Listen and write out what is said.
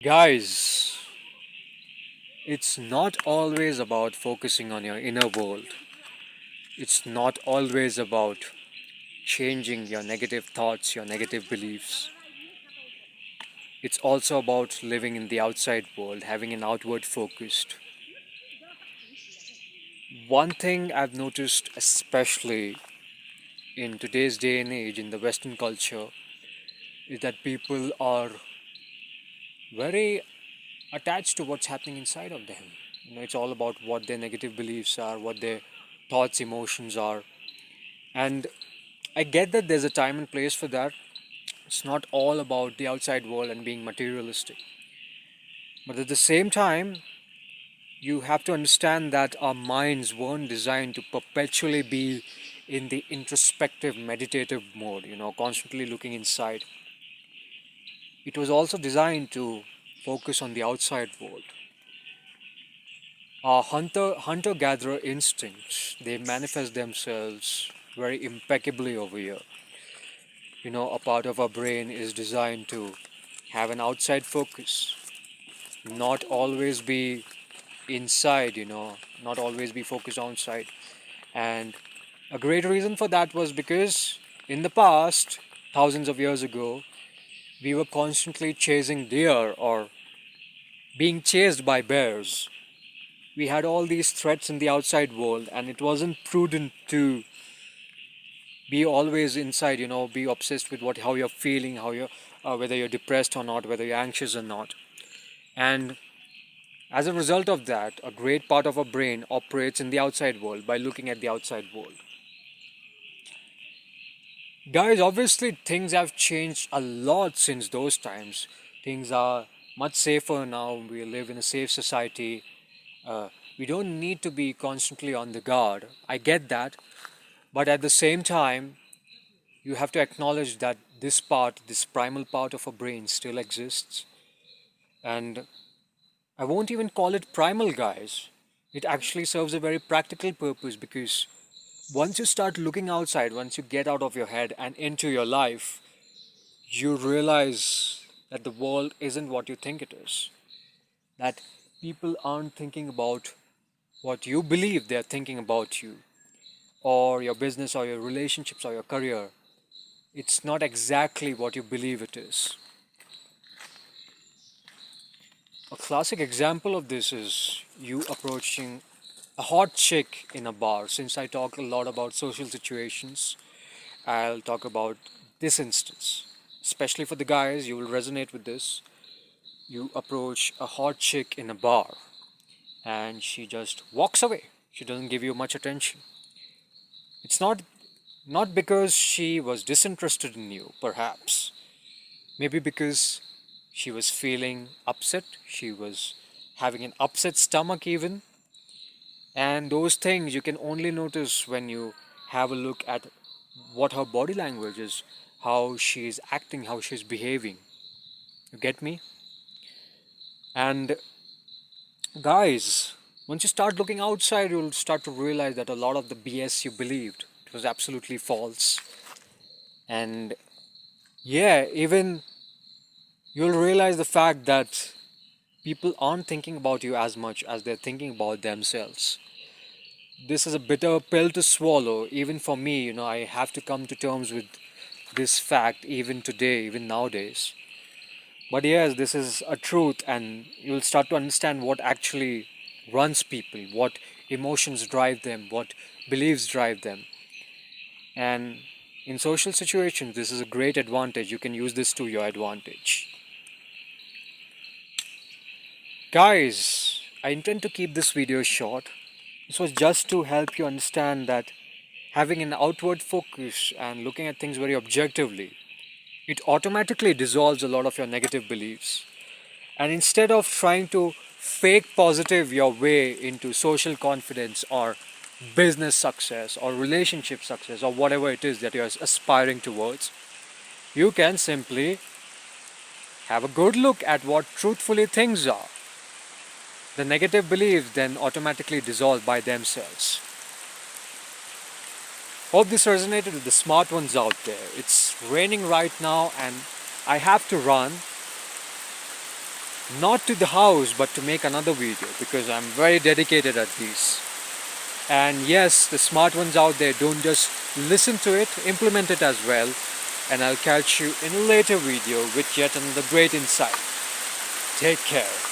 Guys, it's not always about focusing on your inner world. It's not always about changing your negative thoughts, your negative beliefs. It's also about living in the outside world, having an outward focused. One thing I've noticed, especially in today's day and age in the Western culture, is that people are very attached to what's happening inside of them. It's all about what their negative beliefs are, what their thoughts, emotions are. And I get that there's a time and place for that. It's not all about the outside world and being materialistic. But at the same time, you have to understand that our minds weren't designed to perpetually be in the introspective, meditative mode, constantly looking inside. It was also designed to focus on the outside world. Our hunter gatherer instincts, they manifest themselves very impeccably over here. A part of our brain is designed to have an outside focus, not always be inside, not always be focused outside. And a great reason for that was because in the past, thousands of years ago, we were constantly chasing deer or being chased by bears. We had all these threats in the outside world, and it wasn't prudent to be always inside, be obsessed with how you're feeling, how you're whether you're depressed or not, whether you're anxious or not. And as a result of that, a great part of our brain operates in the outside world by looking at the outside world. Guys, obviously things have changed a lot since those times. Things are much safer now. We live in a safe society. uh, we don't need to be constantly on the guard. I get that. But at the same time, you have to acknowledge that this primal part of our brain still exists. And I won't even call it primal, guys. It actually serves a very practical purpose because once you start looking outside, once you get out of your head and into your life, you realize that the world isn't what you think it is. That people aren't thinking about what you believe they're thinking about you, or your business, or your relationships, or your career. It's not exactly what you believe it is. A classic example of this is you approaching a hot chick in a bar. Since I talk a lot about social situations, I'll talk about this instance. Especially for the guys, you will resonate with this. You approach a hot chick in a bar and she just walks away. She doesn't give you much attention. It's not because she was disinterested in you, perhaps. Maybe because she was feeling upset, she was having an upset stomach, even. And those things you can only notice when you have a look at what her body language is, how she's acting, how she's behaving. You get me? And guys, once you start looking outside, you'll start to realize that a lot of the BS you believed, it was absolutely false. And yeah, even you'll realize the fact that people aren't thinking about you as much as they're thinking about themselves. This is a bitter pill to swallow. Even for me, I have to come to terms with this fact even today, even nowadays. But yes, this is a truth, and you'll start to understand what actually runs people, what emotions drive them, what beliefs drive them. And in social situations, this is a great advantage. You can use this to your advantage. Guys, I intend to keep this video short. This was just to help you understand that having an outward focus and looking at things very objectively, it automatically dissolves a lot of your negative beliefs. And instead of trying to fake positive your way into social confidence or business success or relationship success or whatever it is that you're aspiring towards, you can simply have a good look at what truthfully things are. The negative beliefs then automatically dissolve by themselves. Hope this resonated with the smart ones out there. It's raining right now and I have to run. not to the house, but to make another video, because I'm very dedicated at these. And yes, the smart ones out there, don't just listen to it, implement it as well. And I'll catch you in a later video with yet another great insight. Take care.